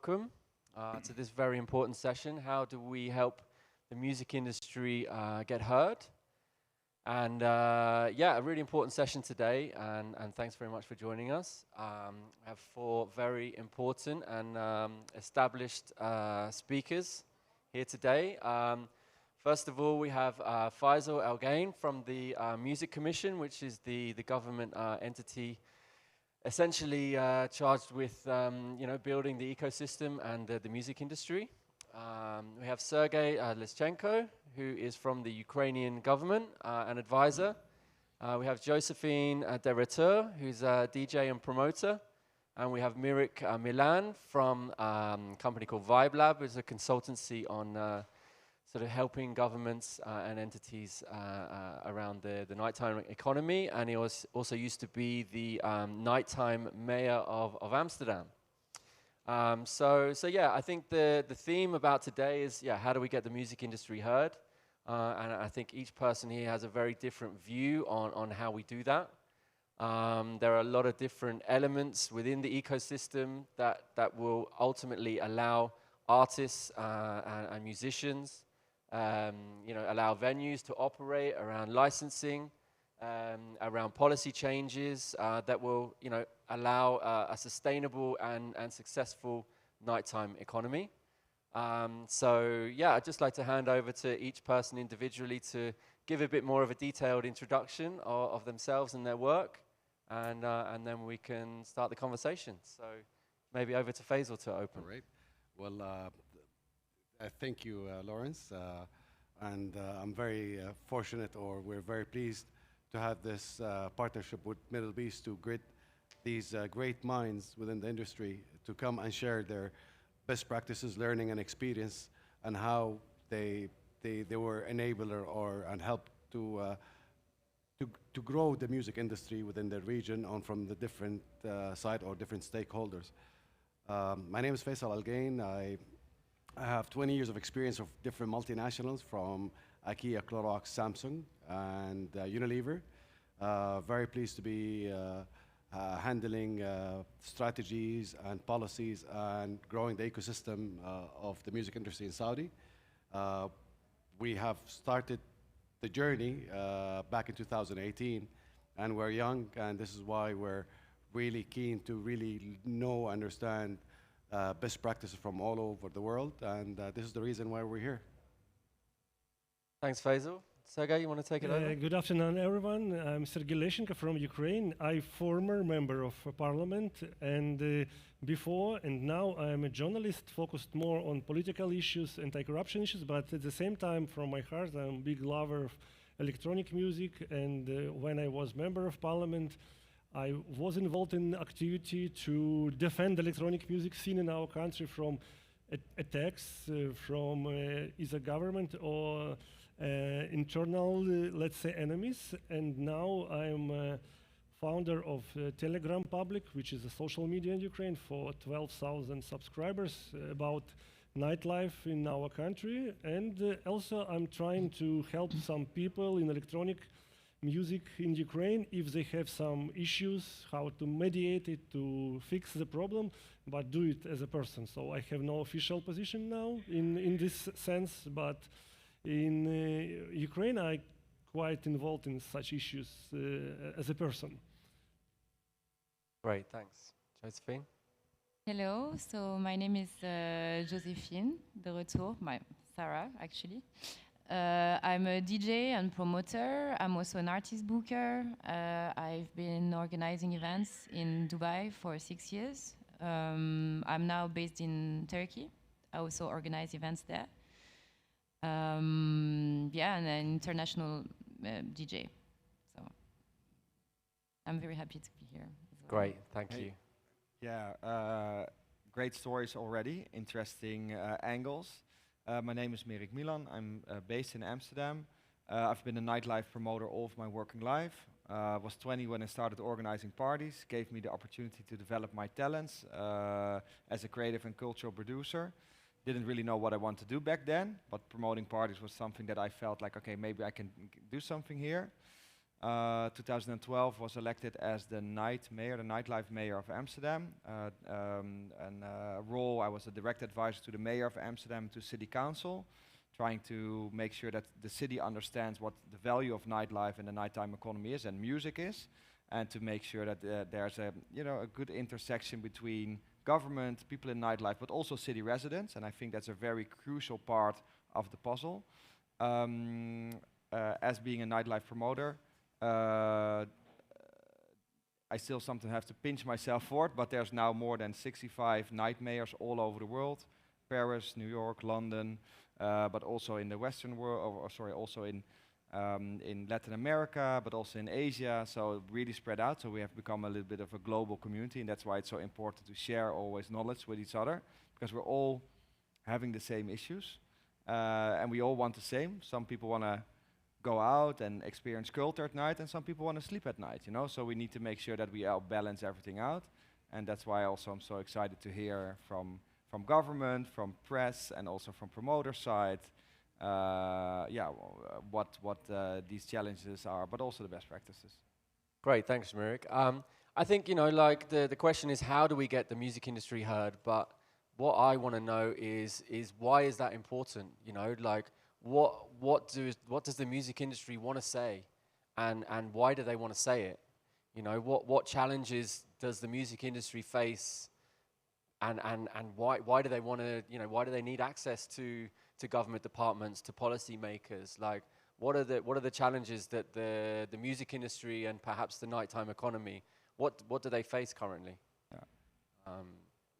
welcome to this very important session. How do we help the music industry get heard? And yeah, a really important session today, and thanks very much for joining us. I have four very important and established speakers here today. First of all, we have Faisal Al-Gain from the Music Commission, which is the government entity essentially charged with building the ecosystem and the music industry. We have Sergi Leshchenko, who is from the Ukrainian government, an advisor. We have Josephine Retou, who's a DJ and promoter. And we have Mirik Milan from a company called VibeLab, which is a consultancy on sort of helping governments and entities around the nighttime economy. And he also used to be the nighttime mayor of Amsterdam. So yeah, I think the theme about today is, how do we get the music industry heard? And I think each person here has a very different view on how we do that. There are a lot of different elements within the ecosystem that will ultimately allow artists and musicians, allow venues to operate around licensing, around policy changes that will, allow a sustainable and successful nighttime economy. So yeah, I'd just like to hand over to each person individually to give a bit more of a detailed introduction of themselves and their work, and then we can start the conversation. So maybe over to Faisal to open. All right. Well, thank you, Lawrence. And I'm very fortunate, or we're very pleased to have this partnership with MDLBEAST to get these great minds within the industry to come and share their best practices, learning, and experience, and how they were enabler and helped to grow the music industry within the region from the different side or different stakeholders. My name is Faisal Al-Gain. I have 20 years of experience of different multinationals from IKEA, Clorox, Samsung, and Unilever. Very pleased to be handling strategies and policies and growing the ecosystem of the music industry in Saudi. We have started the journey back in 2018, and we're young, and this is why we're really keen to really know, understand best practices from all over the world, and this is the reason why we're here. Thanks, Faisal. Sergi, you want to take it over? Good afternoon, everyone. I'm Sergi Leshchenko from Ukraine. I'm former member of parliament, and before and now I'm a journalist focused more on political issues, anti-corruption issues, but at the same time, from my heart, I'm a big lover of electronic music, and when I was member of parliament, I was involved in activity to defend the electronic music scene in our country from attacks from either government or internal, let's say, enemies. And now I'm founder of Telegram Public, which is a social media in Ukraine for 12,000 subscribers about nightlife in our country. And also I'm trying to help some people in electronic music in Ukraine if they have some issues, how to mediate it, to fix the problem, but do it as a person. So I have no official position now in this sense, but in Ukraine I'm quite involved in such issues as a person. Great, thanks. Josephine? Hello, so my name is Josephine de Retou, Sarah actually. I'm a DJ and promoter. I'm also an artist booker. I've been organizing events in Dubai for 6 years. I'm now based in Turkey. I also organize events there. Yeah, and an international DJ. So I'm very happy to be here. Great, thank you. Yeah, great stories already, interesting angles. My name is Mirik Milan. I'm based in Amsterdam. I've been a nightlife promoter all of my working life. I was 20 when I started organizing parties, gave me the opportunity to develop my talents as a creative and cultural producer. Didn't really know what I wanted to do back then, but promoting parties was something that I felt like, okay, maybe I can do something here. 2012 was elected as the night mayor, the nightlife mayor of Amsterdam. Role, I was a direct advisor to the mayor of Amsterdam, to city council, trying to make sure that the city understands what the value of nightlife and the nighttime economy is and music is, and to make sure that there's a good intersection between government, people in nightlife, but also city residents. And I think that's a very crucial part of the puzzle. As being a nightlife promoter, I still sometimes have to pinch myself for it, but there's now more than 65 night mayors all over the world: Paris, New York, London, but also in the Western world, also in Latin America, but also in Asia. So really spread out. So we have become a little bit of a global community, and that's why it's so important to share always knowledge with each other, because we're all having the same issues, and we all want the same. Some people want to go out and experience culture at night, and some people want to sleep at night, so we need to make sure that we balance everything out. And that's why also I'm so excited to hear from government, from press, and also from promoter side, what these challenges are, but also the best practices. Great, thanks, Mirik. I think, like the question is, how do we get the music industry heard? But what I want to know is why is that important? Like, what does the music industry want to say, and why do they want to say it? What challenges does the music industry face, and why do they want to, why do they need access to government departments, to policymakers? Like, what are the challenges that the music industry and perhaps the nighttime economy, what do they face currently?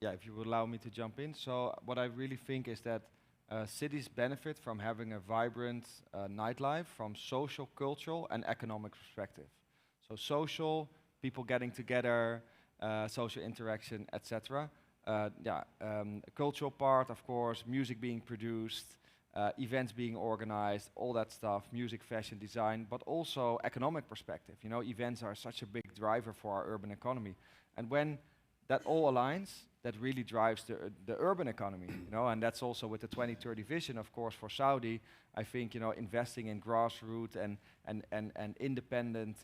Yeah, if you would allow me to jump in. So what I really think is that cities benefit from having a vibrant nightlife from social, cultural, and economic perspective. So social, people getting together, social interaction, etc. Cultural part, of course, music being produced, events being organized, all that stuff, music, fashion, design, but also economic perspective. Events are such a big driver for our urban economy. And when that all aligns, that really drives the urban economy, and that's also with the 2030 vision, of course, for Saudi. I think, investing in grassroots and independent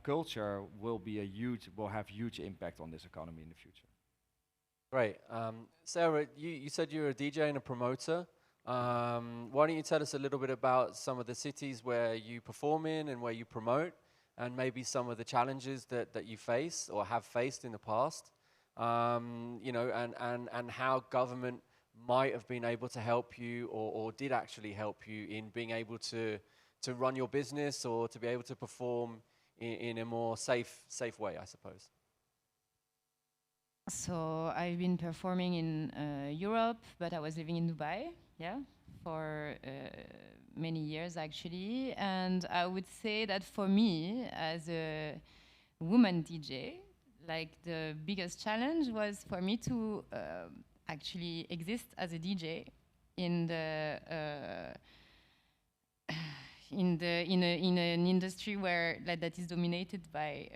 culture will have huge impact on this economy in the future. Great. Sarah, you said you're a DJ and a promoter. Why don't you tell us a little bit about some of the cities where you perform in and where you promote, and maybe some of the challenges that you face or have faced in the past, and how government might have been able to help you or did actually help you in being able to run your business or to be able to perform in a more safe way, I suppose. So I've been performing in Europe, but I was living in Dubai, for many years actually. And I would say that for me, as a woman DJ, like the biggest challenge was for me to actually exist as a DJ in an industry where that is dominated by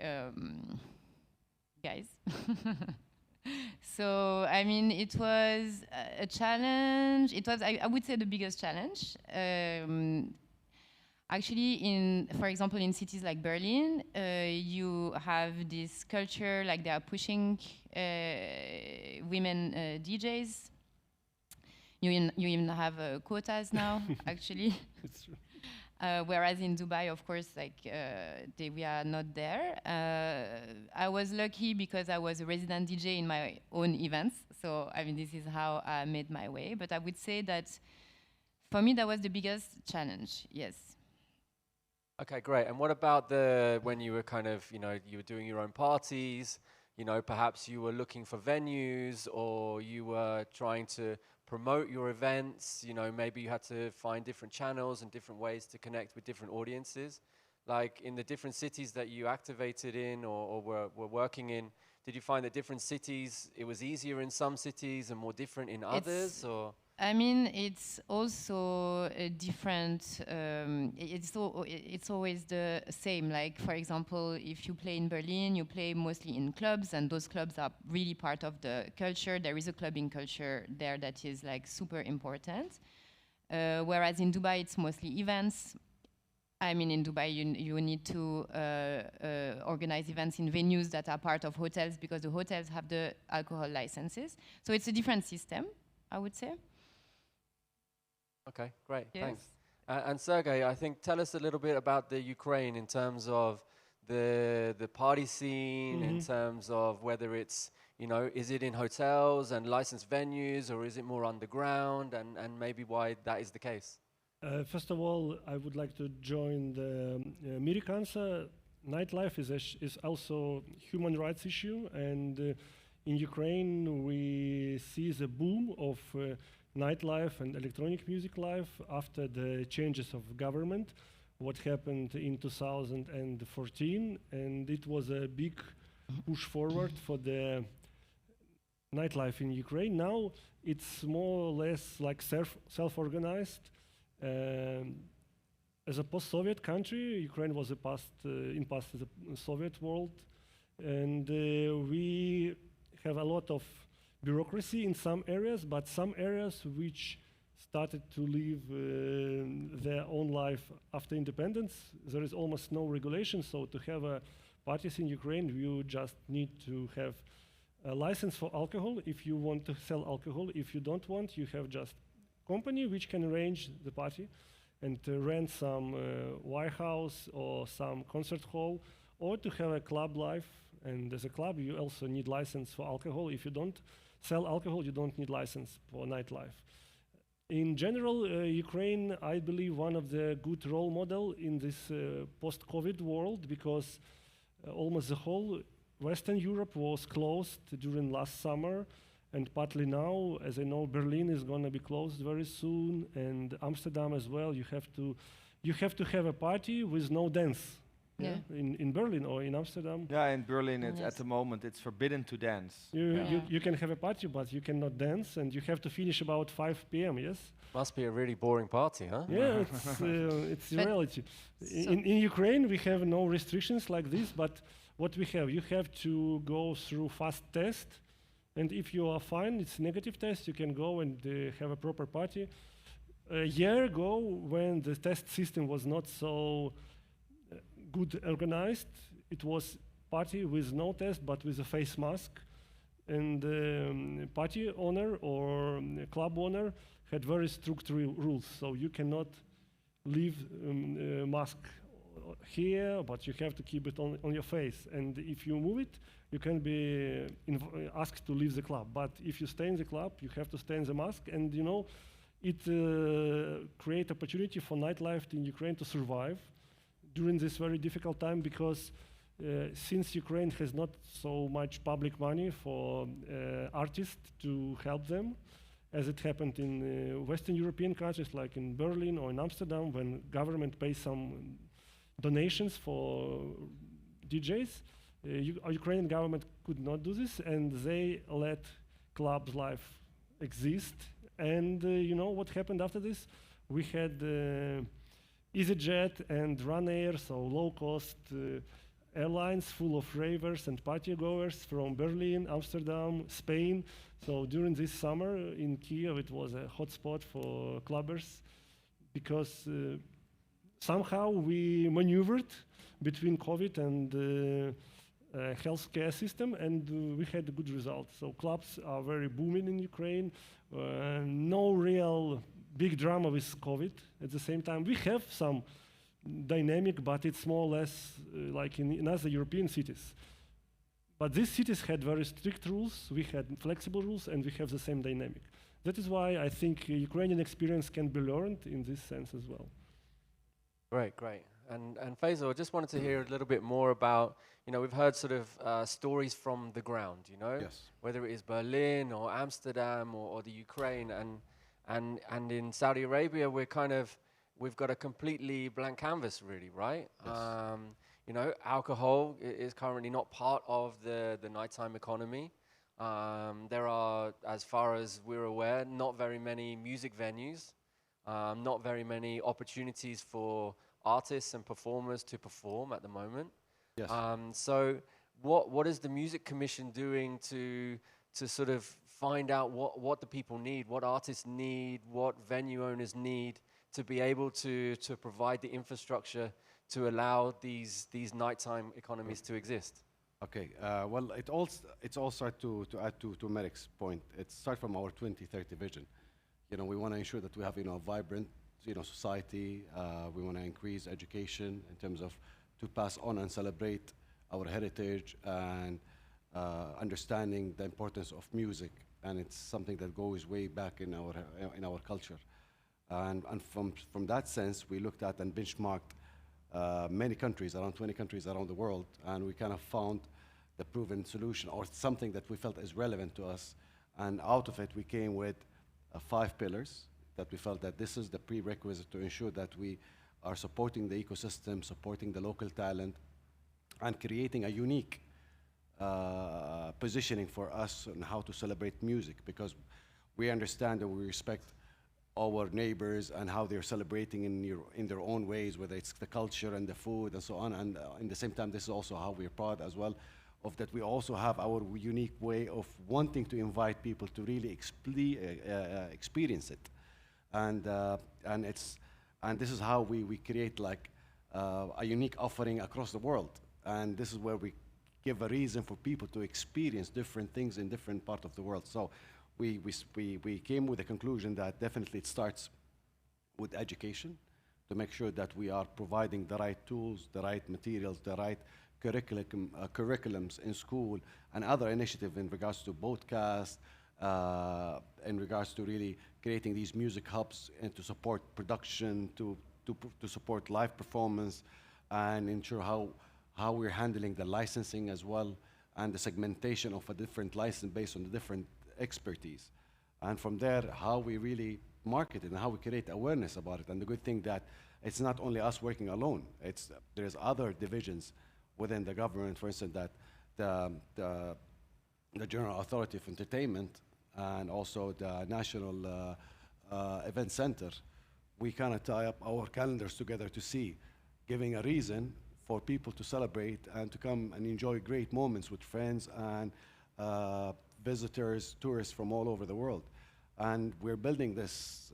guys. So, I mean, it was a challenge. It was, I would say, the biggest challenge. Actually, for example, in cities like Berlin, you have this culture, like they are pushing women DJs. You even have quotas now, actually. It's true. Whereas in Dubai, of course, we are not there. I was lucky because I was a resident DJ in my own events. So, I mean, this is how I made my way. But I would say that for me, that was the biggest challenge, yes. Okay, great. And what about when you were kind of, you were doing your own parties, perhaps you were looking for venues, or you were trying to promote your events, maybe you had to find different channels and different ways to connect with different audiences. Like in the different cities that you activated in or were working in, did you find that different cities, it was easier in some cities and more different in others, or? I mean, it's also different. It's always the same. Like, for example, if you play in Berlin, you play mostly in clubs, and those clubs are really part of the culture. There is a clubbing culture there that is like super important. Whereas in Dubai, it's mostly events. I mean, in Dubai, you need to organize events in venues that are part of hotels because the hotels have the alcohol licenses. So it's a different system, I would say. Okay, great, Yes. thanks. And Sergei, I think tell us a little bit about the Ukraine in terms of the party scene, in terms of whether it's, you know, is it in hotels and licensed venues, or is it more underground, and maybe why that is the case? First of all, I would like to join the Mirik answer. Nightlife is also human rights issue, and in Ukraine we see the boom of nightlife and electronic music life after the changes of government, what happened in 2014, and it was a big push forward for the nightlife in Ukraine. Now it's more or less like self-organized. As a post-Soviet country, Ukraine was in past the Soviet world, and we have a lot of bureaucracy in some areas, but some areas which started to live their own life after independence, there is almost no regulation. So to have parties in Ukraine, you just need to have a license for alcohol if you want to sell alcohol. If you don't want, you have just company which can arrange the party and to rent some warehouse or some concert hall, or to have a club life. And as a club, you also need license for alcohol. If you don't sell alcohol, you don't need license for nightlife. In general, Ukraine, I believe, one of the good role model in this post-COVID world, because almost the whole Western Europe was closed during last summer, and partly now, as I know, Berlin is going to be closed very soon, and Amsterdam as well. You have to have a party with no dance. Yeah. In Berlin or in Amsterdam. Yeah, in Berlin, it's Yes. at the moment it's forbidden to dance. You can have a party, but you cannot dance, and you have to finish about 5 p.m. Yes. Must be a really boring party, huh? Yeah, it's reality. In Ukraine, we have no restrictions like this, but what we have, you have to go through fast test, and if you are fine, it's negative test, you can go and have a proper party. A year ago, when the test system was not so good organized, it was party with no test, but with a face mask, and party owner or club owner had very strict rules, so you cannot leave mask here, but you have to keep it on your face. And if you move it, you can be asked to leave the club. But if you stay in the club, you have to stay in the mask. And you know, it creates opportunity for nightlife in Ukraine to survive during this very difficult time, because since Ukraine has not so much public money for artists to help them, as it happened in Western European countries like in Berlin or in Amsterdam, when government pays some donations for DJs, Ukrainian government could not do this, and they let clubs life exist. And you know what happened after this? We had EasyJet and Ryanair, so low-cost airlines full of ravers and party-goers from Berlin, Amsterdam, Spain. So during this summer in Kiev, it was a hotspot for clubbers, because somehow we maneuvered between COVID and healthcare system, and we had a good result. So clubs are very booming in Ukraine. No real big drama with COVID. At the same time, we have some dynamic, but it's more or less like in other European cities. But these cities had very strict rules, we had flexible rules, and we have the same dynamic. That is why I think Ukrainian experience can be learned in this sense as well. Great, great. And Faisal, I just wanted to hear a little bit more about, you know, we've heard sort of stories from the ground, you know, Yes. whether it is Berlin or Amsterdam or the Ukraine, and in Saudi Arabia, we've got a completely blank canvas, really, right? Yes. You know, alcohol is currently not part of the nighttime economy. There are, as far as we're aware, not very many music venues, not very many opportunities for artists and performers to perform at the moment. Yes. So what is the Music Commission doing to sort of find out what the people need, what artists need, what venue owners need to be able to provide the infrastructure to allow these nighttime economies to exist? Okay, well, it's all start to add to Merik's point. It starts from our 2030 vision. You know, we want to ensure that we have, a vibrant, society. We want to increase education in terms of to pass on and celebrate our heritage and understanding the importance of music. And it's something that goes way back in our culture. And from that sense, we looked at and benchmarked many countries, around 20 countries around the world, and we kind of found the proven solution or something that we felt is relevant to us. And out of it, we came with 5 pillars that we felt that this is the prerequisite to ensure that we are supporting the ecosystem, supporting the local talent, and creating a unique positioning for us on how to celebrate music, because we understand and we respect our neighbors and how they're celebrating in their own ways, whether it's the culture and the food and so on. And in the same time, this is also how we're proud as well of that we also have our unique way of wanting to invite people to really experience it. And this is how we create like a unique offering across the world. And this is where we give a reason for people to experience different things in different parts of the world. So we came with the conclusion that definitely it starts with education to make sure that we are providing the right tools, the right materials, the right curriculums in school, and other initiatives in regards to broadcast, in regards to really creating these music hubs and to support production, to support live performance, and ensure how we're handling the licensing as well, and the segmentation of a different license based on the different expertise. And from there, how we really market it and how we create awareness about it. And the good thing that it's not only us working alone, there's other divisions within the government, for instance, that the General Authority of Entertainment and also the National Event Center, we kind of tie up our calendars together to see, giving a reason for people to celebrate and to come and enjoy great moments with friends and visitors, tourists from all over the world. And we're building this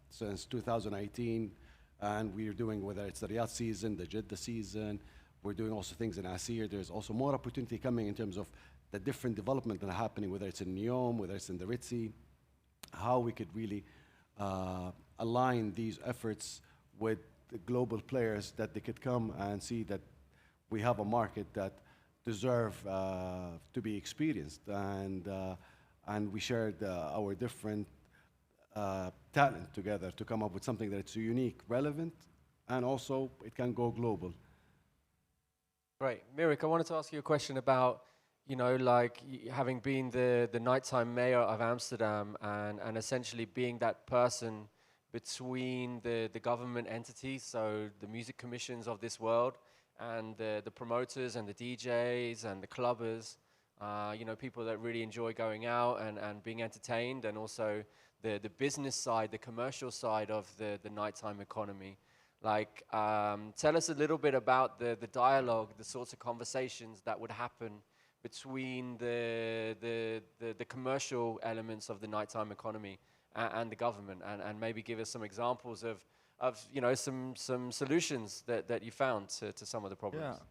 since 2018, and we're doing, whether it's the Riyadh season, the Jeddah season, we're doing also things in Asir. There's also more opportunity coming in terms of the different development that are happening, whether it's in Neom, whether it's in the Ritzy, how we could really align these efforts with the global players, that they could come and see that we have a market that deserve to be experienced. And we shared our different talent together to come up with something that's unique, relevant, and also it can go global. Great. Mirik, I wanted to ask you a question about, having been the nighttime mayor of Amsterdam and essentially being that person between the government entities, so the music commissions of this world, and the promoters and the DJs and the clubbers, people that really enjoy going out and being entertained, and also the business side, the commercial side of the nighttime economy. Tell us a little bit about the dialogue, the sorts of conversations that would happen between the commercial elements of the nighttime economy and the government, and maybe give us some examples of some solutions that you found to some of the problems. Yeah,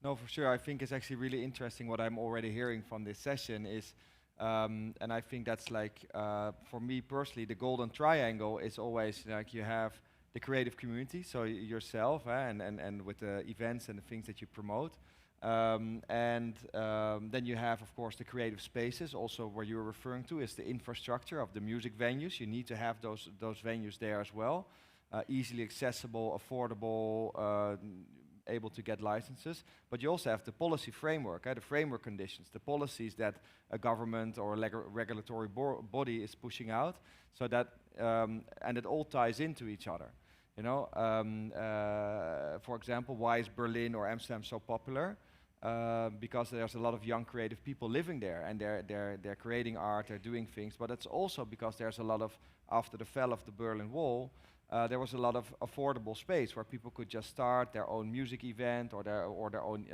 no, for sure. I think it's actually really interesting what I'm already hearing from this session is, and I think that's for me personally, the golden triangle is always you have the creative community, so yourself, and with the events and the things that you promote. Then you have, of course, the creative spaces, also where you're referring to is the infrastructure of the music venues. You need to have those venues there as well. Easily accessible, affordable, able to get licenses. But you also have the policy framework, the framework conditions, the policies that a government or a regulatory body is pushing out, so that, and it all ties into each other. For example, why is Berlin or Amsterdam so popular? Because there's a lot of young creative people living there, and they're creating art, they're doing things, but it's also because there's a lot of, after the fall of the Berlin Wall, there was a lot of affordable space where people could just start their own music event or their own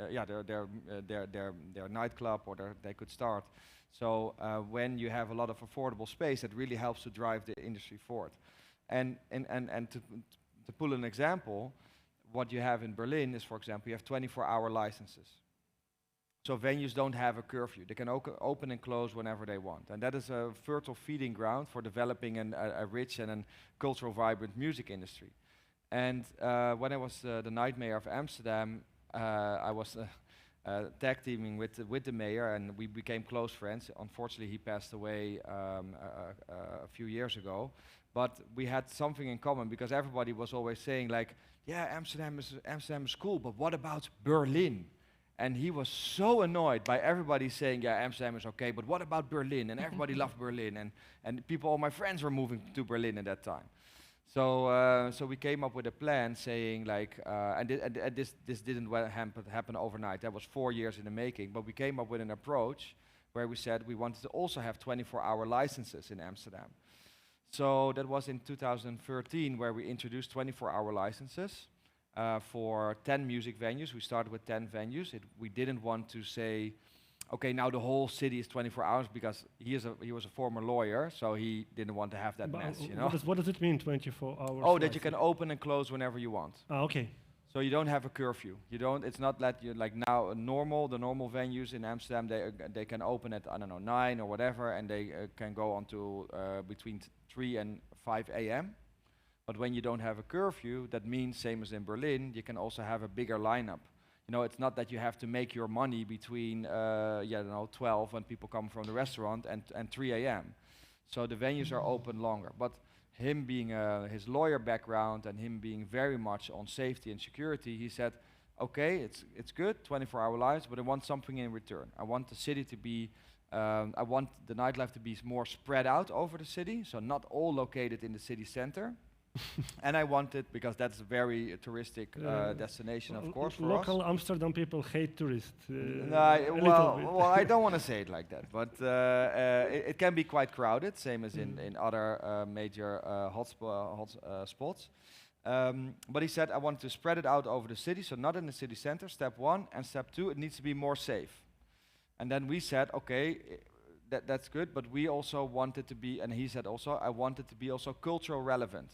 their nightclub, or they could start. So when you have a lot of affordable space, it really helps to drive the industry forward. And to pull an example, what you have in Berlin is, for example, you have 24-hour licenses. So venues don't have a curfew. They can open and close whenever they want. And that is a fertile feeding ground for developing a rich and a cultural vibrant music industry. And when I was the night mayor of Amsterdam, I was tag teaming with the mayor, and we became close friends. Unfortunately, he passed away a few years ago. But we had something in common, because everybody was always saying like, yeah, Amsterdam is cool, but what about Berlin? And he was so annoyed by everybody saying, yeah, Amsterdam is okay, but what about Berlin? And everybody loved Berlin, and people, all my friends were moving to Berlin at that time. So we came up with a plan saying like, and this didn't happen overnight. That was 4 years in the making, but we came up with an approach where we said we wanted to also have 24-hour licenses in Amsterdam. So that was in 2013 where we introduced 24-hour licenses. For 10 music venues. We started with 10 venues. We didn't want to say, okay, now the whole city is 24 hours, because he was a former lawyer, so he didn't want to have that mess, you know. What does it mean, 24 hours? Oh, that you can open and close whenever you want. Okay. So you don't have a curfew. You don't. It's not that you like now the normal venues in Amsterdam. They can open at, I don't know, 9 or whatever, and they can go until between 3 and 5 a.m. But when you don't have a curfew, that means, same as in Berlin, you can also have a bigger lineup. You know, it's not that you have to make your money between 12 when people come from the restaurant and 3 a.m. So the venues are open longer. But him being his lawyer background and him being very much on safety and security, he said, okay, it's good, 24-hour lives, but I want something in return. I want the city to be, I want the nightlife to be more spread out over the city, so not all located in the city center. And I wanted, because that's a very touristic destination, of course, for local us. Amsterdam people hate tourists. Well, I don't want to say it like that, but it can be quite crowded, same as in other major spots. But he said, I want to spread it out over the city, so not in the city center, step 1, and step 2, it needs to be more safe. And then we said, okay, that's good, but we also wanted to be, and he said also, I wanted to be also cultural relevant.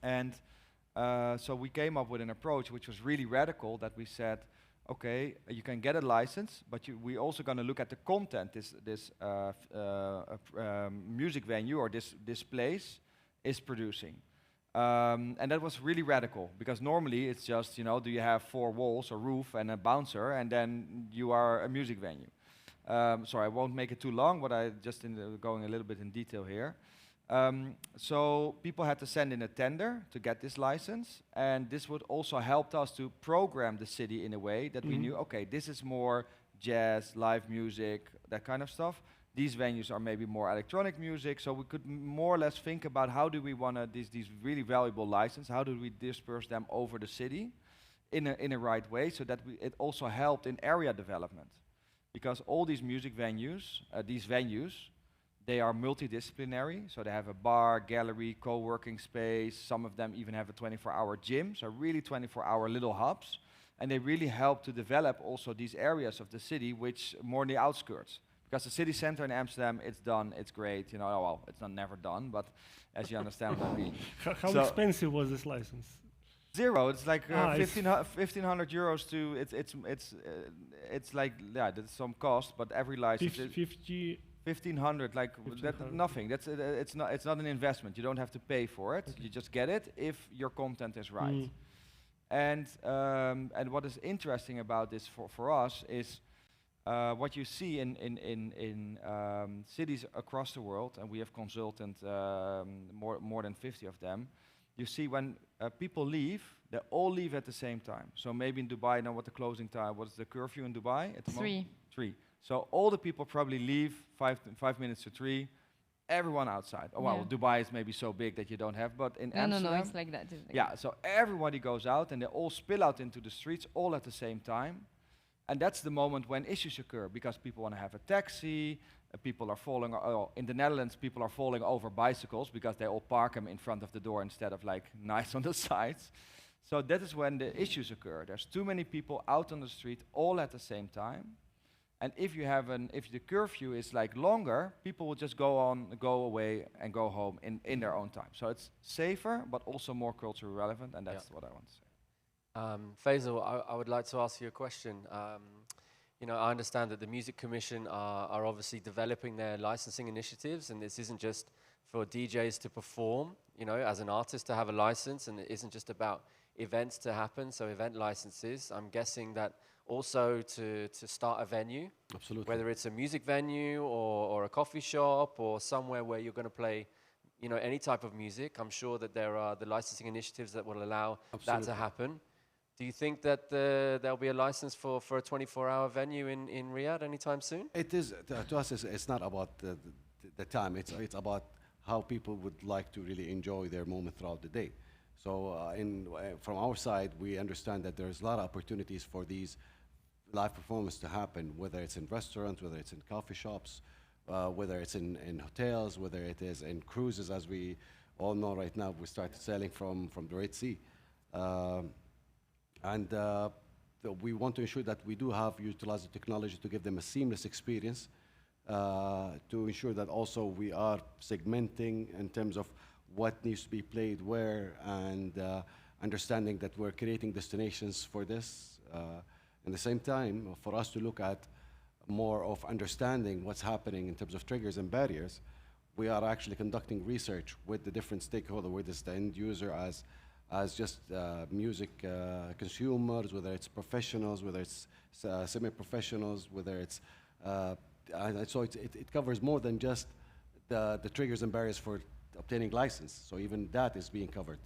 And so we came up with an approach which was really radical, that we said, okay, you can get a license, but we also going to look at the content this music venue or this place is producing. And that was really radical, because normally it's just, you know, do you have 4 walls, a roof, and a bouncer, and then you are a music venue. Sorry, I won't make it too long, but I just going a little bit in detail here. So people had to send in a tender to get this license, and this would also help us to program the city in a way that we knew, okay, this is more jazz, live music, that kind of stuff. These venues are maybe more electronic music, so we could more or less think about how do we want these really valuable licenses, how do we disperse them over the city in a right way, so that it also helped in area development. Because all these music venues, they are multidisciplinary, so they have a bar, gallery, co-working space, some of them even have a 24-hour gym, so really 24-hour little hubs, and they really help to develop also these areas of the city which more in the outskirts. Because the city center in Amsterdam, it's done, it's great, you know, well, it's not never done, but as you understand what I mean. How expensive was this license? 0. It's like 1,500 euros to, it's like, yeah, there's some cost, but every license 1,500, like 1,500. Nothing. It's not an investment. You don't have to pay for it. Okay. You just get it if your content is right. And what is interesting about this for us is what you see in cities across the world, and we have consulted more than 50 of them. You see when people leave, they all leave at the same time. So maybe in Dubai, now what the closing time? What is the curfew in Dubai at the moment? 3. So all the people probably leave 5 minutes to 3. Everyone outside. Oh, well, Dubai is maybe so big that you don't have, but in Amsterdam, no, it's like that. Yeah, so everybody goes out and they all spill out into the streets all at the same time. And that's the moment when issues occur, because people want to have a taxi, people are falling, in the Netherlands, people are falling over bicycles because they all park them in front of the door instead of like nice on the sides. So that is when the issues occur. There's too many people out on the street all at the same time. And if you have if the curfew is like longer, people will just go away and go home in their own time. So it's safer, but also more culturally relevant, and that's what I want to say. Faisal, I would like to ask you a question. You know, I understand that the Music Commission are obviously developing their licensing initiatives, and this isn't just for DJs to perform, you know, as an artist to have a license, and it isn't just about events to happen, so event licenses. I'm guessing that also to start a venue, Absolutely. whether it's a music venue or a coffee shop or somewhere where you're going to play, you know, any type of music. I'm sure that there are the licensing initiatives that will allow that to happen. Do you think that there'll be a license for a 24-hour venue in Riyadh anytime soon? It is, to us, it's not about the time. It's about how people would like to really enjoy their moment throughout the day. So from our side, we understand that there's a lot of opportunities for these live performances to happen, whether it's in restaurants, whether it's in coffee shops, whether it's in hotels, whether it is in cruises, as we all know right now. We started sailing from the Red Sea. We want to ensure that we do have utilized the technology to give them a seamless experience, to ensure that also we are segmenting in terms of what needs to be played where, and understanding that we're creating destinations for this. At the same time, for us to look at more of understanding what's happening in terms of triggers and barriers, we are actually conducting research with the different stakeholders, whether it's the end user as just music consumers, whether it's professionals, whether it's semi-professionals, whether it's, and so it covers more than just the triggers and barriers for obtaining license. So even that is being covered.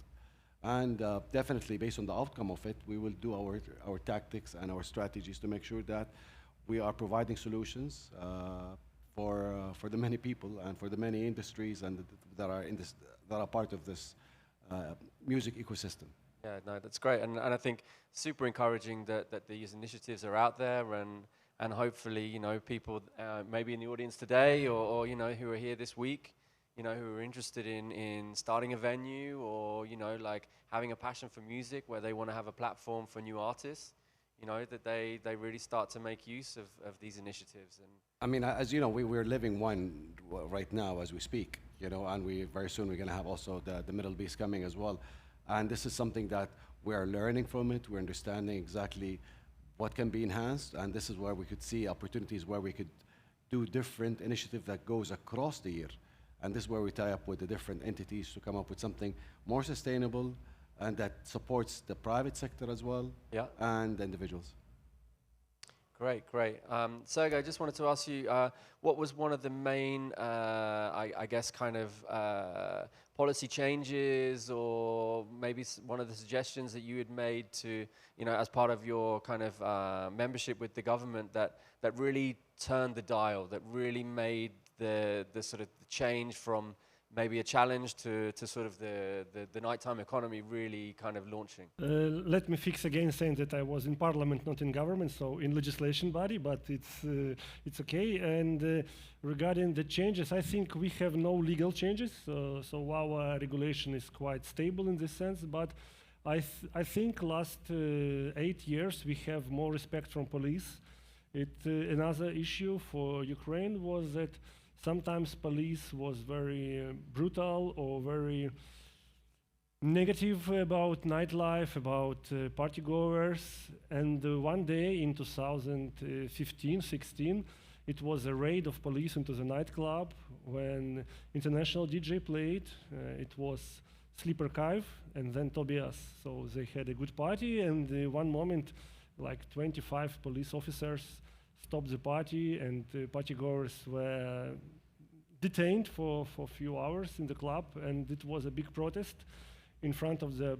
And definitely based on the outcome of it, we will do our tactics and our strategies to make sure that we are providing solutions for the many people and for the many industries and that are part of this music ecosystem. Yeah, no, that's great, and I think super encouraging that these initiatives are out there, and hopefully, you know, people maybe in the audience today or you know, who are here this week, you know, who are interested in starting a venue or, you know, like having a passion for music where they want to have a platform for new artists, you know, that they really start to make use of these initiatives. And I mean, as you know, we're living one right now as we speak, you know, and very soon we're going to have also the MDLBEAST coming as well. And this is something that we are learning from it. We're understanding exactly what can be enhanced, and this is where we could see opportunities where we could do different initiatives that goes across the year. And this is where we tie up with the different entities to come up with something more sustainable and that supports the private sector as well, and the individuals. Great, great. Sergi, I just wanted to ask you, what was one of the main, I guess, kind of policy changes, or maybe one of the suggestions that you had made to, you know, as part of your kind of membership with the government that really turned the dial, that really made the sort of change from maybe a challenge to sort of the nighttime economy really kind of launching? Let me fix again saying that I was in parliament, not in government, so in legislation body, but it's okay. And regarding the changes, I think we have no legal changes, so our regulation is quite stable in this sense, but I think last 8 years we have more respect from police. Another issue for Ukraine was that sometimes police was very brutal or very negative about nightlife, about partygoers. And one day in 2015-16, it was a raid of police into the nightclub when international DJ played. It was Sleep Archive and then Tobias. So they had a good party, and one moment, like 25 police officers stopped the party, and partygoers were detained for a few hours in the club, and it was a big protest in front of the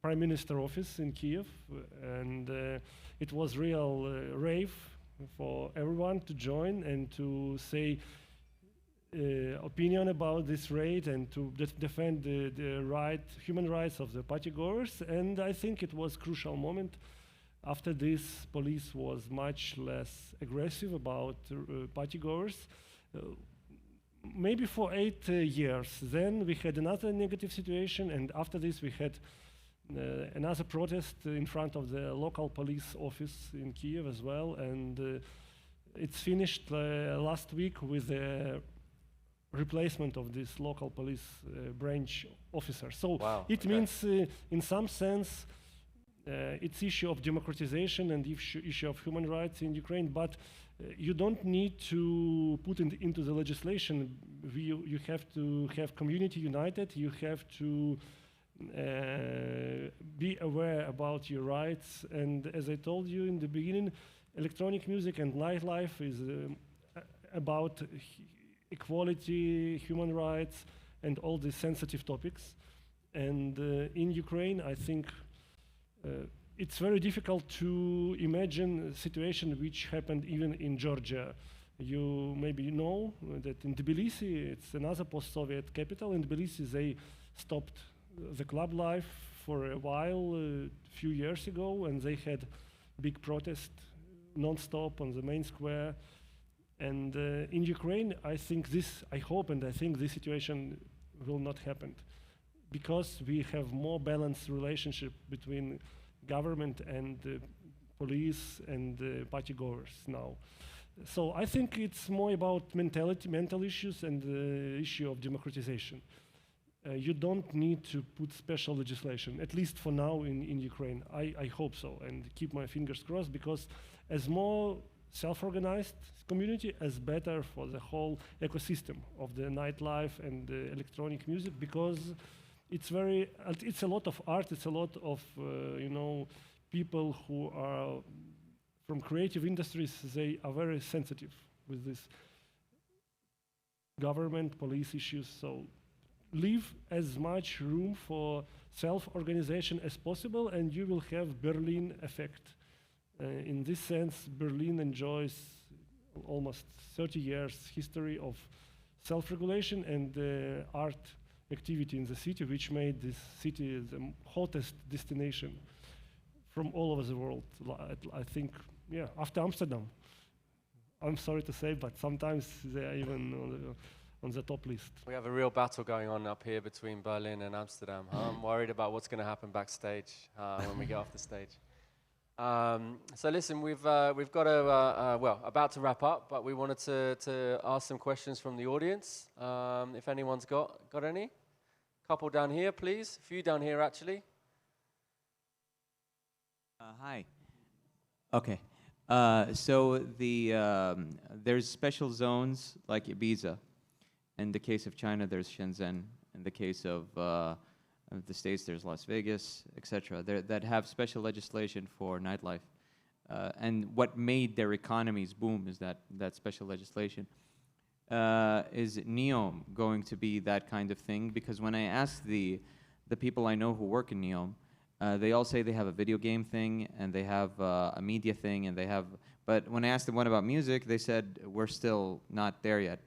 Prime Minister office in Kiev, and it was real rave for everyone to join and to say opinion about this raid and to defend the human rights of the partygoers. And I think it was a crucial moment. After this, police was much less aggressive about partygoers. Maybe for 8 years. Then we had another negative situation, and after this we had another protest in front of the local police office in Kiev as well. And it's finished last week with the replacement of this local police branch officer. So Wow, it okay. means, in some sense, it's issue of democratization and issue of human rights in Ukraine, but you don't need to put it into the legislation. You have to have community united. You have to be aware about your rights. And as I told you in the beginning, electronic music and nightlife is about equality, human rights, and all these sensitive topics. And in Ukraine, I think it's very difficult to imagine a situation which happened even in Georgia. You maybe know that in Tbilisi, it's another post-Soviet capital. In Tbilisi, they stopped the club life for a while, a few years ago, and they had big protest non-stop on the main square. And in Ukraine, I hope and I think this situation will not happen, because we have more balanced relationship between government and police and party goers now. So I think it's more about mental issues and the issue of democratization. You don't need to put special legislation, at least for now in Ukraine. I hope so, and keep my fingers crossed, because as more self-organized community, as better for the whole ecosystem of the nightlife and the electronic music, because it's a lot of art, it's a lot of people who are from creative industries. They are very sensitive with this government, police issues. So leave as much room for self-organization as possible, and you will have Berlin effect. In this sense, Berlin enjoys almost 30 years history of self-regulation and art activity in the city, which made this city the hottest destination from all over the world. I think, yeah, after Amsterdam. I'm sorry to say, but sometimes they are even on the top list. We have a real battle going on up here between Berlin and Amsterdam. I'm worried about what's going to happen backstage when we get off the stage. So listen, we've got to, about to wrap up, but we wanted to ask some questions from the audience. If anyone's got any? Couple down here, please. A few down here, actually. Hi. Okay. So there's special zones like Ibiza. In the case of China, there's Shenzhen. In the case of the States, there's Las Vegas, etc. That have special legislation for nightlife. And what made their economies boom is that special legislation. Is NEOM going to be that kind of thing? Because when I ask the people I know who work in NEOM, they all say they have a video game thing and they have a media thing and they have, but when I asked them what about music, they said we're still not there yet.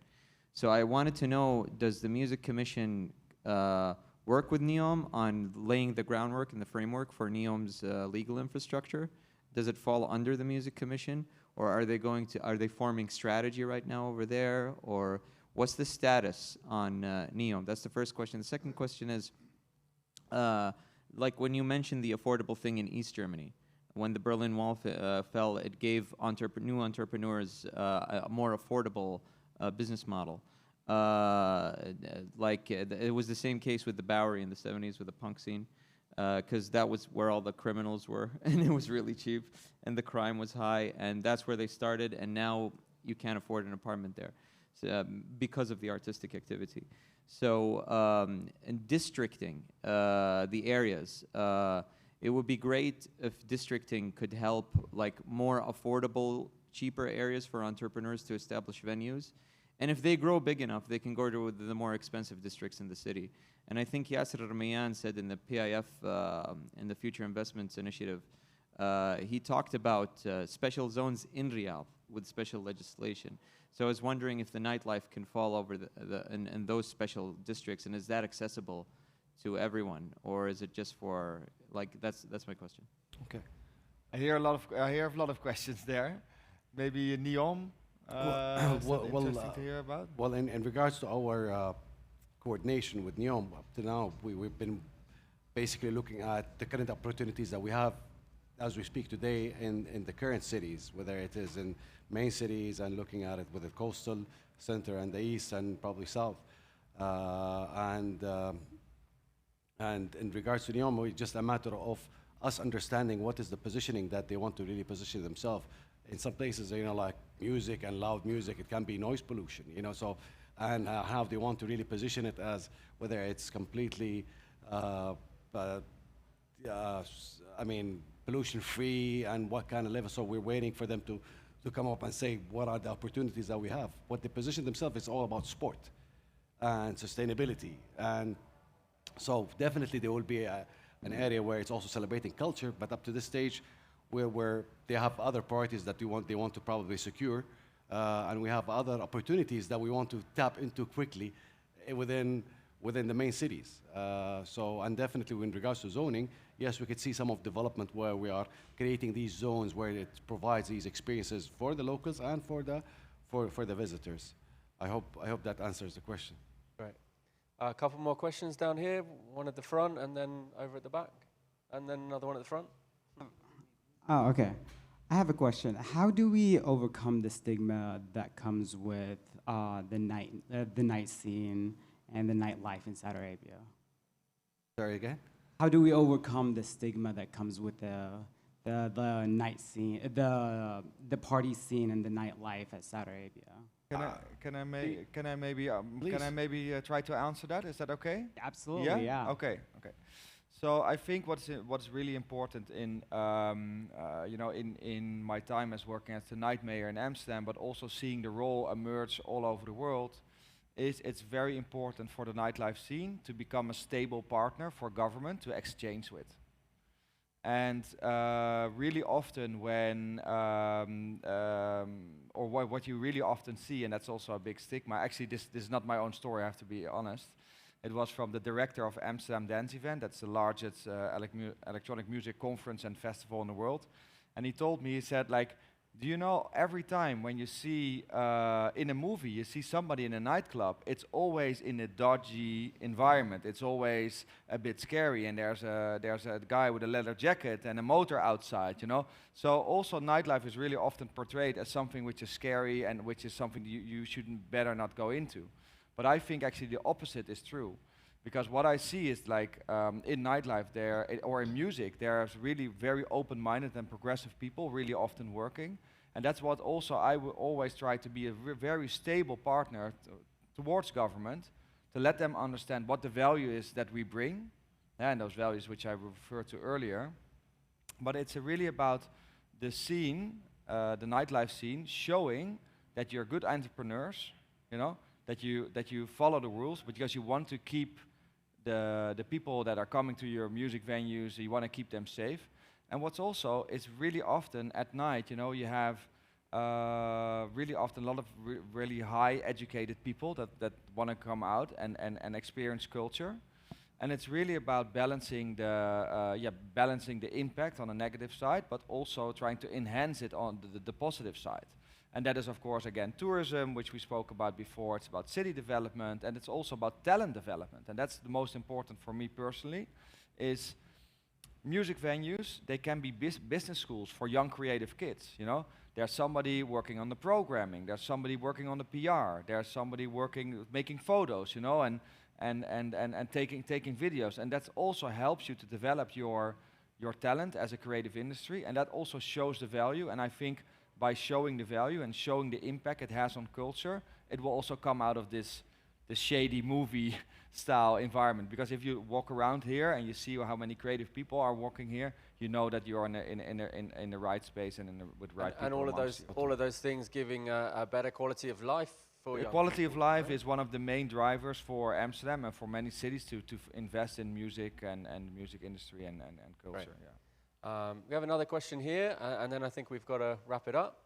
So I wanted to know, does the Music Commission work with NEOM on laying the groundwork and the framework for NEOM's legal infrastructure? Does it fall under the Music Commission? Or are they forming strategy right now over there? Or what's the status on NEOM? That's the first question. The second question is, like when you mentioned the affordable thing in East Germany, when the Berlin Wall fell, it gave new entrepreneurs a more affordable business model. It was the same case with the Bowery in the 70s with the punk scene, because that was where all the criminals were, and it was really cheap, and the crime was high, and that's where they started, and now you can't afford an apartment there because of the artistic activity. So, in districting the areas, it would be great if districting could help like more affordable, cheaper areas for entrepreneurs to establish venues. And if they grow big enough, they can go to the more expensive districts in the city. And I think Yasser Ramayan said in the PIF, in the Future Investments Initiative, he talked about special zones in Riyadh with special legislation. So I was wondering if the nightlife can fall over in those special districts, and is that accessible to everyone, or is it just for that's my question. Okay, I hear a lot of questions there. Maybe NEOM. Interesting to hear about. Well, in regards to our coordination with NEOM, up to now, we've been basically looking at the current opportunities that we have as we speak today in the current cities, whether it is in main cities and looking at it with the coastal center and the east and probably south. And in regards to Neom, it's just a matter of us understanding what is the positioning that they want to really position themselves. In some places, you know, like music and loud music, it can be noise pollution, you know, so, and how they want to really position it as whether it's completely, I mean, pollution-free and what kind of level. So we're waiting for them to come up and say what are the opportunities that we have. What they position themselves is all about sport and sustainability. And so definitely there will be an area where it's also celebrating culture, but up to this stage, where they have other priorities that they want to probably secure, and we have other opportunities that we want to tap into quickly within the main cities. So, and definitely in regards to zoning, yes, we could see some of development where we are creating these zones where it provides these experiences for the locals and for the visitors. I hope that answers the question. Right. A couple more questions down here, one at the front and then over at the back, and then another one at the front. Oh, okay. I have a question. How do we overcome the stigma that comes with the night scene and the nightlife in Saudi Arabia? Sorry, again? How do we overcome the stigma that comes with the night scene, the party scene and the nightlife at Saudi Arabia? Can I maybe try to answer that? Is that okay? Absolutely, yeah. Okay. So I think what's really important in in my time as working as the night mayor in Amsterdam, but also seeing the role emerge all over the world, is it's very important for the nightlife scene to become a stable partner for government to exchange with. And really often when, what you really often see, and that's also a big stigma, actually this is not my own story, I have to be honest. It was from the director of Amsterdam Dance Event, that's the largest electronic music conference and festival in the world. And he told me, he said, like, do you know, every time when you see, in a movie, you see somebody in a nightclub, it's always in a dodgy environment. It's always a bit scary, and there's a guy with a leather jacket and a motor outside, you know? So also nightlife is really often portrayed as something which is scary and which is something you shouldn't better not go into. But I think actually the opposite is true. Because what I see is like in nightlife or in music, there's really very open-minded and progressive people really often working. And that's what also I will always try to be a very stable partner towards government, to let them understand what the value is that we bring, and those values which I referred to earlier. But it's really about the scene, the nightlife scene, showing that you're good entrepreneurs, you know, that you follow the rules because you want to keep the people that are coming to your music venues, you want to keep them safe. And what's also, it's really often at night, you know, you have really often a lot of really high educated people that want to come out and experience culture. And it's really about balancing the impact on the negative side, but also trying to enhance it on the positive side. And that is, of course, again, tourism, which we spoke about before. It's about city development, and it's also about talent development. And that's the most important for me personally, is music venues, they can be business schools for young creative kids, you know? There's somebody working on the programming, there's somebody working on the PR, there's somebody making photos, you know, and taking videos. And that also helps you to develop your talent as a creative industry, and that also shows the value. And I think by showing the value and showing the impact it has on culture, it will also come out of this shady movie style environment. Because if you walk around here and you see how many creative people are walking here, you know that you're in the right space and with right people. And all of those things giving a better quality of life for the quality of life is one of the main drivers for Amsterdam and for many cities to invest in music and music industry and culture. Right. Yeah. We have another question here, and then I think we've got to wrap it up.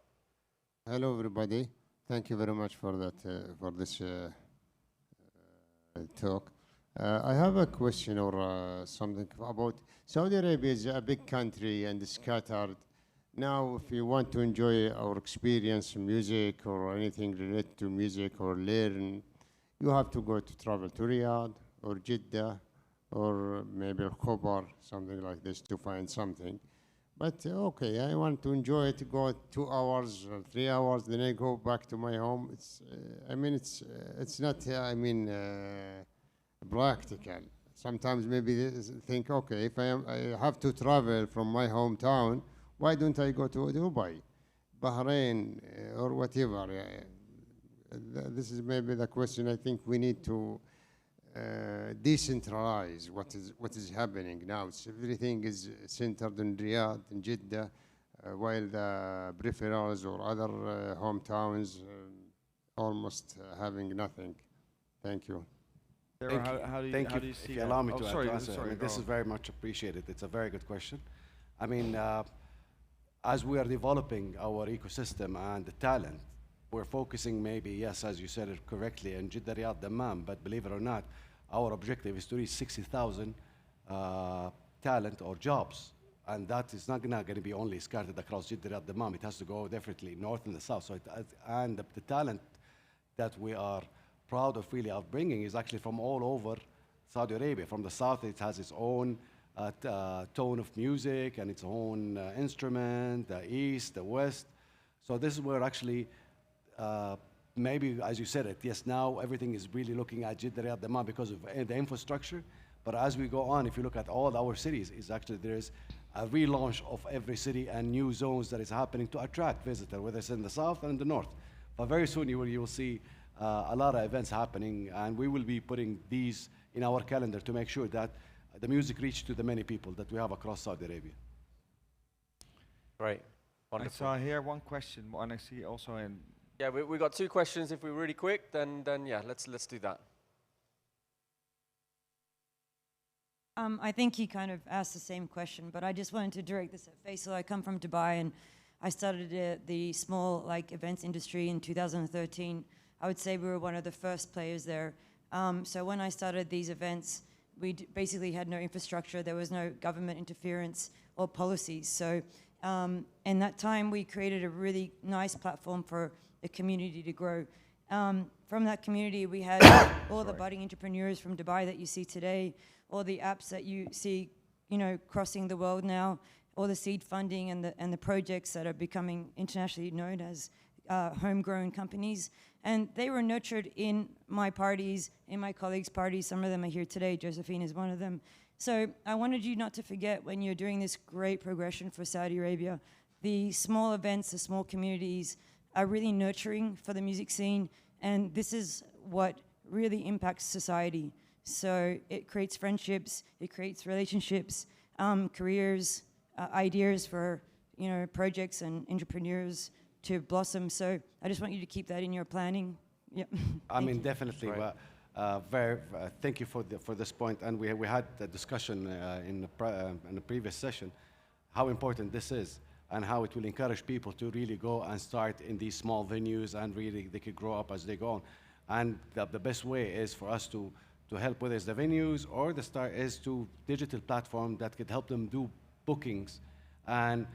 Hello, everybody. Thank you very much for that for this talk. I have a question or something about Saudi Arabia is a big country and scattered. Now, if you want to enjoy or experience music or anything related to music or learn, you have to travel to Riyadh or Jeddah or maybe Khobar, something like this, to find something. But okay, I want to enjoy it, go 2 hours or 3 hours, then I go back to my home. I mean, it's not, practical. Sometimes maybe think, okay, if I have to travel from my hometown, why don't I go to Dubai, Bahrain, or whatever? This is maybe the question. I think we need to decentralize what is happening now. Everything is centered in Riyadh, in Jeddah, while the peripherals or other hometowns almost having nothing. Thank you. Thank you. How do you Thank see if you that? allow me Oh, to sorry, answer. sorry, I mean, go this is on. very much appreciated. It's a very good question. I mean, as we are developing our ecosystem and the talent, we're focusing maybe, yes, as you said it correctly, in Jeddah, Riyadh, Dammam, but believe it or not, our objective is to reach 60,000 talent or jobs. And that is not going to be only scattered across Jeddah, Riyadh, Dammam. It has to go definitely north and the south. So and the talent that we are proud of really of bringing is actually from all over Saudi Arabia. From the south, it has its own tone of music and its own instrument, the east, the west. So this is where actually, maybe as you said it, yes, now everything is really looking at Jeddah, Riyadh, Dammam because of the infrastructure. But as we go on, if you look at all our cities, is actually there is a relaunch of every city and new zones that is happening to attract visitors, whether it's in the south and in the north. But very soon you will see a lot of events happening, and we will be putting these in our calendar to make sure that the music reaches to the many people that we have across Saudi Arabia. Great. Wonderful. I saw here one question, and I see also in. Yeah, we got 2 questions. If we're really quick, then yeah, let's do that. I think he kind of asked the same question, but I just wanted to direct this at Faisal. I come from Dubai, and I started the small events industry in 2013. I would say we were one of the first players there. So when I started these events, we basically had no infrastructure. There was no government interference or policies. So in that time, we created a really nice platform for the community to grow. From that community, we had all the budding entrepreneurs from Dubai that you see today, all the apps that you see, crossing the world now, all the seed funding and the projects that are becoming internationally known as homegrown companies. And they were nurtured in my parties, in my colleagues' parties. Some of them are here today. Josephine is one of them. So I wanted you not to forget, when you're doing this great progression for Saudi Arabia, the small events, the small communities are really nurturing for the music scene. And this is what really impacts society. So it creates friendships, it creates relationships, careers, ideas for projects and entrepreneurs to blossom. So I just want you to keep that in your planning. Yeah. I mean, definitely. Right. Thank you for this point. And we had a discussion in the previous session how important this is and how it will encourage people to really go and start in these small venues, and really they could grow up as they go on. And the best way is for us to help, whether it's the venues or the start is to digital platform that could help them do bookings, and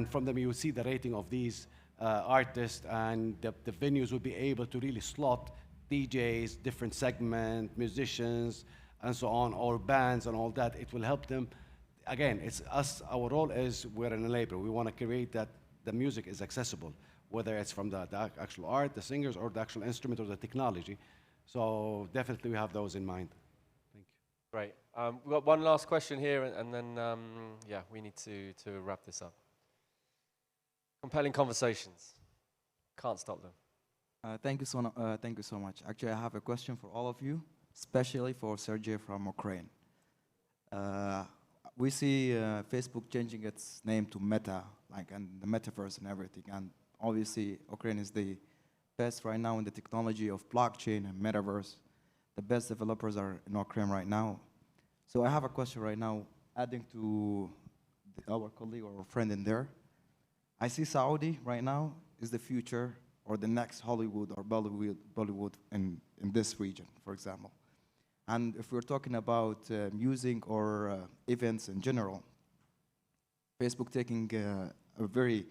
from them you will see the rating of these artists, and the venues will be able to really slot DJs, different segment, musicians, and so on, or bands and all that. It will help them. Again, it's us, our role is we're an enabler. We want to create that the music is accessible, whether it's from the actual art, the singers, or the actual instrument, or the technology. So definitely we have those in mind. Thank you. Great. We've got one last question here, and then, yeah, we need to wrap this up. Compelling conversations. Can't stop them. Thank you so much. Actually, I have a question for all of you, especially for Sergi from Ukraine. We see Facebook changing its name to Meta, and the metaverse and everything. And obviously, Ukraine is the best right now in the technology of blockchain and metaverse. The best developers are in Ukraine right now. So I have a question right now, adding to our colleague or friend in there. I see Saudi right now is the future or the next Hollywood or Bollywood in this region, for example. And if we're talking about music or events in general, Facebook taking a very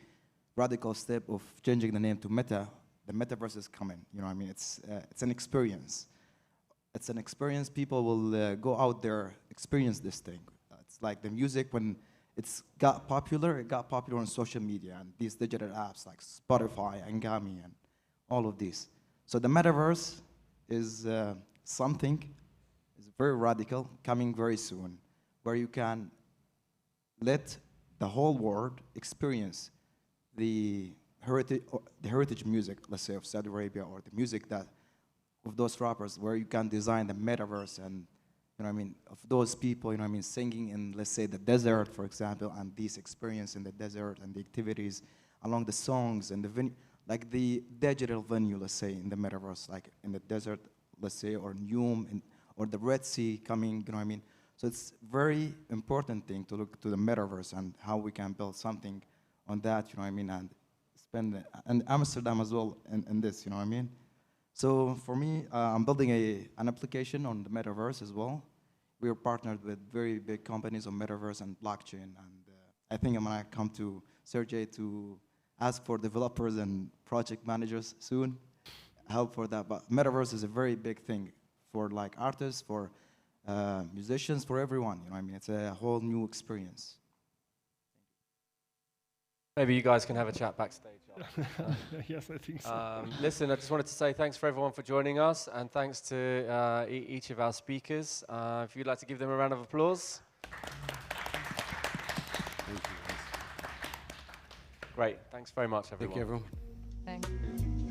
radical step of changing the name to Meta. The metaverse is coming. You know what I mean? It's an experience. It's an experience. People will go out there, experience this thing. It's like the music when It's got popular. It got popular on social media and these digital apps like Spotify, Angami, and all of these. So the metaverse is something is very radical, coming very soon, where you can let the whole world experience the heritage music, let's say, of Saudi Arabia, or the music that of those rappers, where you can design the metaverse and, you know what I mean, of those people, you know what I mean, singing in, let's say, the desert, for example, and this experience in the desert and the activities along the songs and the venue, like the digital venue, let's say, in the metaverse, like in the desert, let's say, or Neum, or the Red Sea coming, you know what I mean? So it's very important thing to look to the metaverse and how we can build something on that, you know what I mean, and spend, and Amsterdam as well in this, you know what I mean? So for me, I'm building an application on the metaverse as well. We're partnered with very big companies on metaverse and blockchain, and I think I'm gonna come to Sergi to ask for developers and project managers soon, help for that. But metaverse is a very big thing for like artists, for musicians, for everyone, you know what I mean? It's a whole new experience. Maybe you guys can have a chat backstage. Yes, I think so. Listen, I just wanted to say thanks for everyone for joining us, and thanks to each of our speakers. If you'd like to give them a round of applause. Thank you. Great, thanks very much, everyone. Thank you, everyone. Thanks.